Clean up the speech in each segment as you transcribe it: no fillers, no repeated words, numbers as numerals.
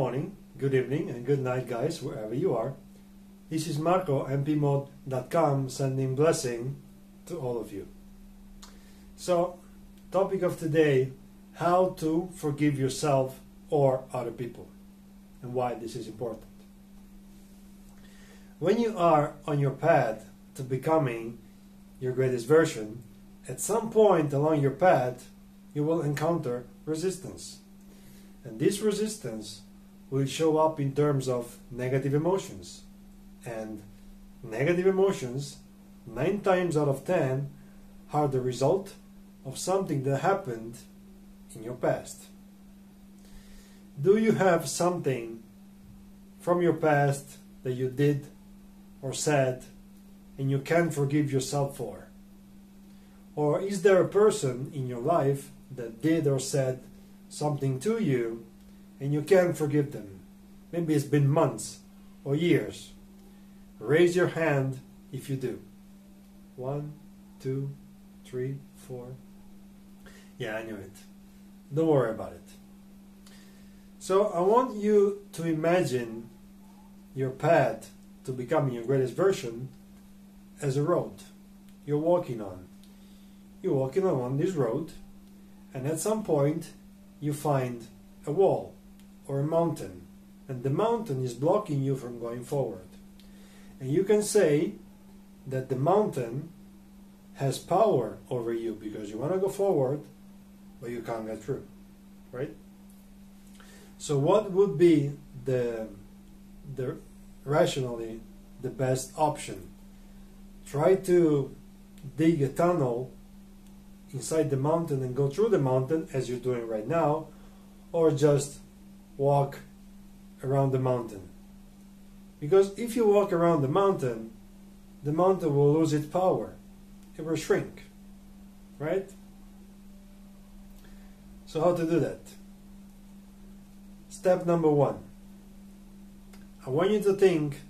morning, good evening, and good night, guys, wherever you are. This is Marco, mpmod.com, sending blessing to all of you. So, topic of today, how to forgive yourself or other people, and why this is important. When you are on your path to becoming your greatest version, at some point along your path, you will encounter resistance. And this resistance will show up in terms of negative emotions. And negative emotions, 9 times out of 10, are the result of something that happened in your past. Do you have something from your past that you did or said and you can't forgive yourself for? Or is there a person in your life that did or said something to you and you can't forgive them? Maybe it's been months or years. Raise your hand if you do. 1, 2, 3, 4. Yeah, I knew it. Don't worry about it. So I want you to imagine your path to becoming your greatest version as a road you're walking on. You're walking along this road, and at some point you find a wall or a mountain, and the mountain is blocking you from going forward. And you can say that the mountain has power over you because you want to go forward, but you can't get through, right? So what would be the rationally the best option? Try to dig a tunnel inside the mountain and go through the mountain as you're doing right now, or just walk around the mountain. Because if you walk around the mountain will lose its power. It will shrink, right? So how to do that? Step number 1. I want you to think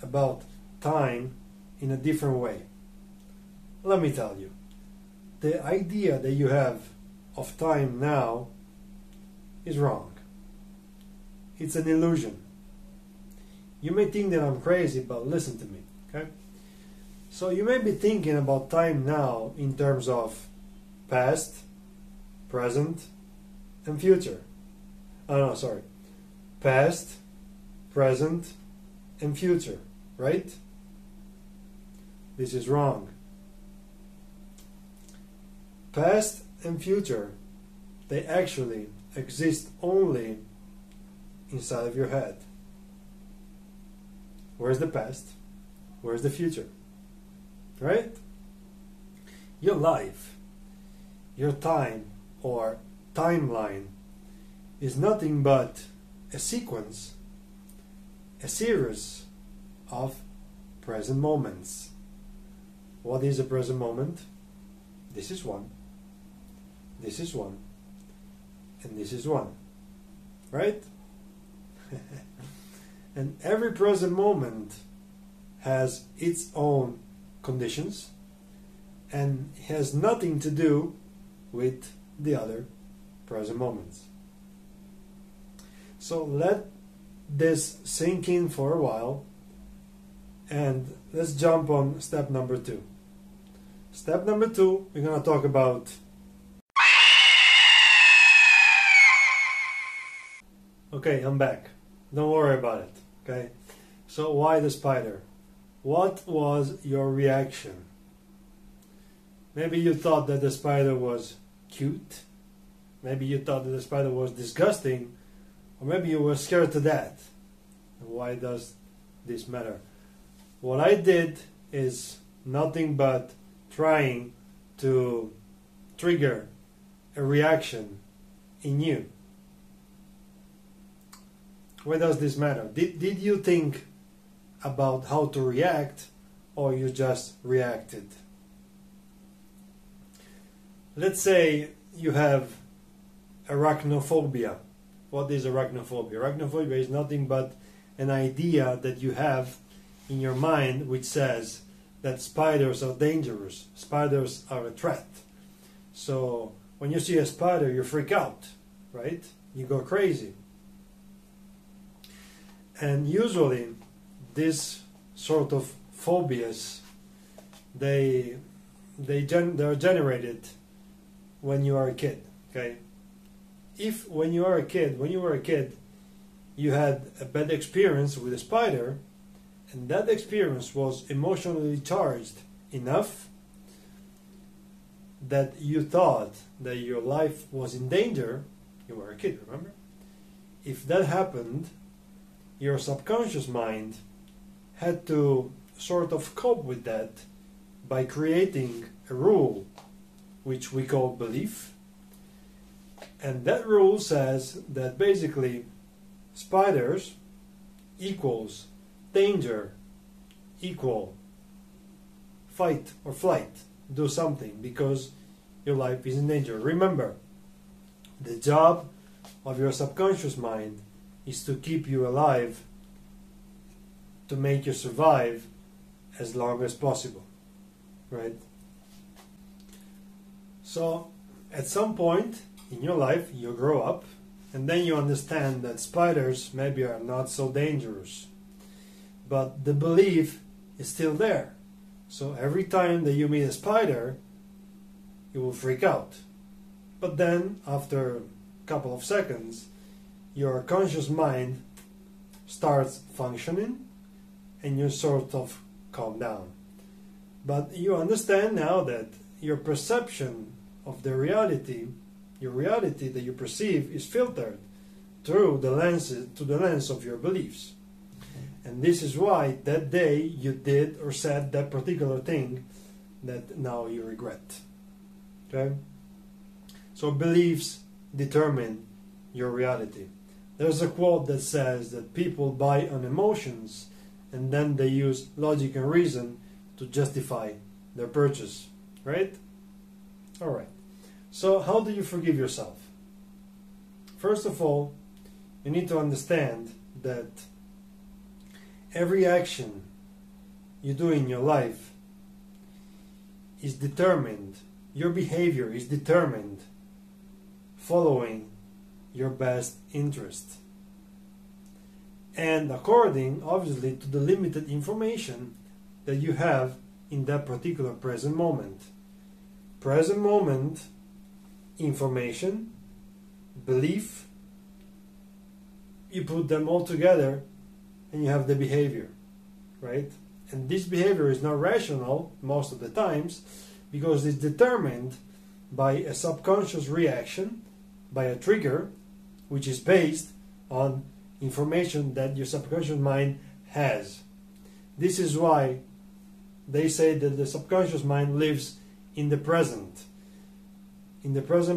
about time in a different way. Let me tell you, the idea that you have of time now is wrong. It's an illusion. You may think that I'm crazy, but listen to me, okay? So you may be thinking about time now in terms of past, present, and future. Past, present, and future, right? This is wrong. Past and future, they actually exist only inside of your head. Where's the past? Where's the future? Right? Your life, your time or timeline is nothing but a sequence, a series of present moments. What is a present moment? This is one, this is one, and this is one, right? And every present moment has its own conditions and has nothing to do with the other present moments. So let this sink in for a while, and let's jump on step number 2. Step number 2, we're going to talk about okay, I'm back. Don't worry about it. Okay, so why the spider? What was your reaction? Maybe you thought that the spider was cute. Maybe you thought that the spider was disgusting. Or maybe you were scared to death. And why does this matter? What I did is nothing but trying to trigger a reaction in you. Why does this matter? Did you think about how to react, or you just reacted? Let's say you have arachnophobia. What is arachnophobia? Arachnophobia is nothing but an idea that you have in your mind which says that spiders are dangerous, spiders are a threat. So when you see a spider, you freak out, right? You go crazy. And usually this sort of phobias, they're generated when you are a kid. Okay, if when you were a kid, you had a bad experience with a spider, and that experience was emotionally charged enough that you thought that your life was in danger, you were a kid, remember? If that happened, your subconscious mind had to sort of cope with that by creating a rule which we call belief. And that rule says that basically spiders equals danger equal fight or flight. Do something because your life is in danger. Remember, the job of your subconscious mind is to keep you alive, to make you survive as long as possible, right? So at some point in your life you grow up, and then you understand that spiders maybe are not so dangerous, but the belief is still there. So every time that you meet a spider, you will freak out. But then after a couple of seconds, your conscious mind starts functioning and you sort of calm down. But you understand now that your perception of the reality, your reality that you perceive, is filtered through the lens of your beliefs. And this is why that day you did or said that particular thing that now you regret. Okay? So beliefs determine your reality. There's a quote that says that people buy on emotions and then they use logic and reason to justify their purchase. Right? Alright. So how do you forgive yourself? First of all, you need to understand that every action you do in your life is determined, your behavior is determined following your best interest. And according, obviously, to the limited information that you have in that particular present moment. Present moment, information, belief, you put them all together and you have the behavior, right? And this behavior is not rational most of the times because it's determined by a subconscious reaction, by a trigger, which is based on information that your subconscious mind has. This is why they say that the subconscious mind lives in the present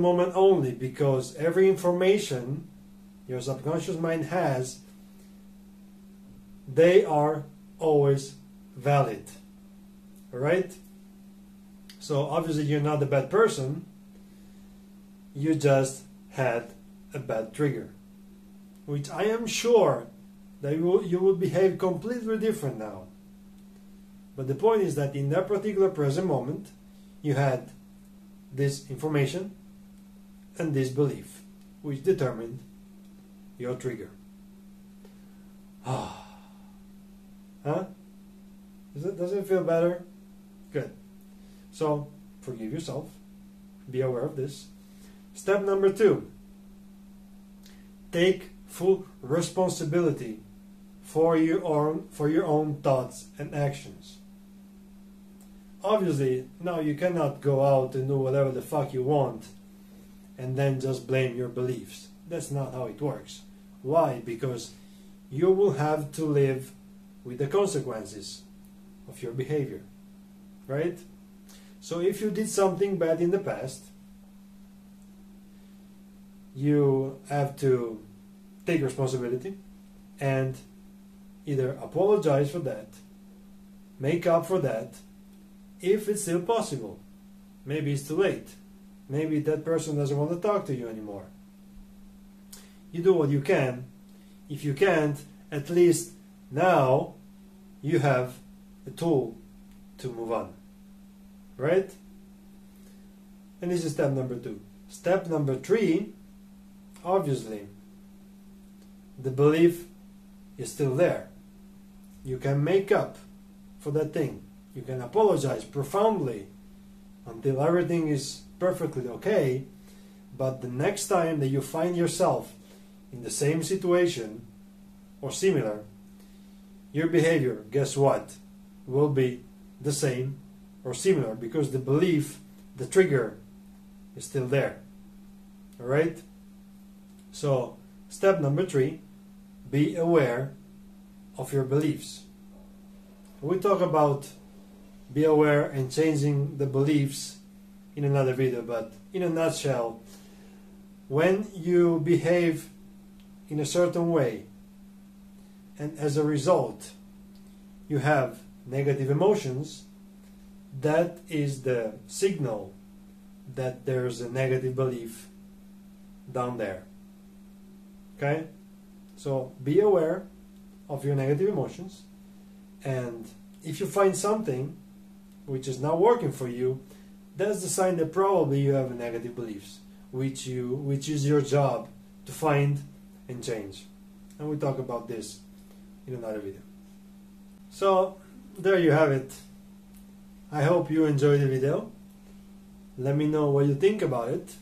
moment only, because every information your subconscious mind has, they are always valid. Alright? So obviously you're not a bad person, you just had a bad trigger, which I am sure that you will behave completely different now. But the point is that in that particular present moment you had this information and this belief, which determined your trigger. Huh? Does it feel better? Good. So, forgive yourself. Be aware of this. Step number 2. Take full responsibility for your own thoughts and actions. Obviously, now you cannot go out and do whatever the fuck you want and then just blame your beliefs. That's not how it works. Why? Because you will have to live with the consequences of your behavior, right? So if you did something bad in the past, you have to take responsibility and either apologize for that, make up for that, if it's still possible. Maybe it's too late. Maybe that person doesn't want to talk to you anymore. You do what you can. If you can't, at least now you have a tool to move on. Right? And this is step number 2. Step number 3, obviously, the belief is still there. You can make up for that thing. You can apologize profoundly until everything is perfectly okay, but the next time that you find yourself in the same situation or similar, your behavior, guess what, will be the same or similar, because the belief, the trigger, is still there. Alright? So, step number 3, be aware of your beliefs. We talk about be aware and changing the beliefs in another video, but in a nutshell, when you behave in a certain way and as a result you have negative emotions, that is the signal that there's a negative belief down there. Okay? So be aware of your negative emotions, and if you find something which is not working for you, that's the sign that probably you have negative beliefs, which is your job to find and change. And we'll talk about this in another video. So there you have it. I hope you enjoyed the video. Let me know what you think about it.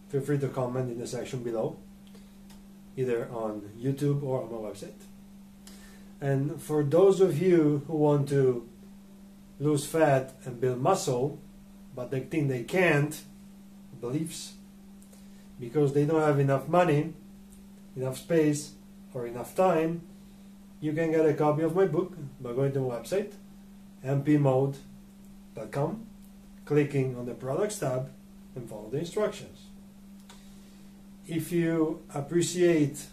Feel free to comment in the section below, either on YouTube or on my website. And for those of you who want to lose fat and build muscle, but they think they can't, beliefs, because they don't have enough money, enough space, or enough time, you can get a copy of my book by going to my website, mpmode.com, clicking on the products tab, and follow the instructions. If you appreciate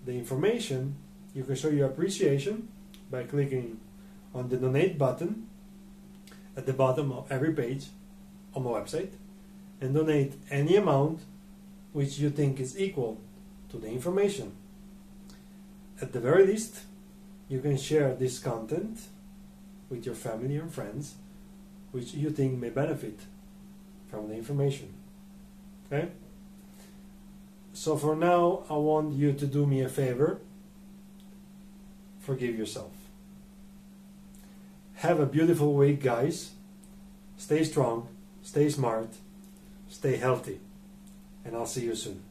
the information, you can show your appreciation by clicking on the donate button at the bottom of every page on my website, and donate any amount which you think is equal to the information. At the very least, you can share this content with your family and friends which you think may benefit from the information. Okay? So for now, I want you to do me a favor. Forgive yourself. Have a beautiful week, guys. Stay strong, stay smart, stay healthy, and I'll see you soon.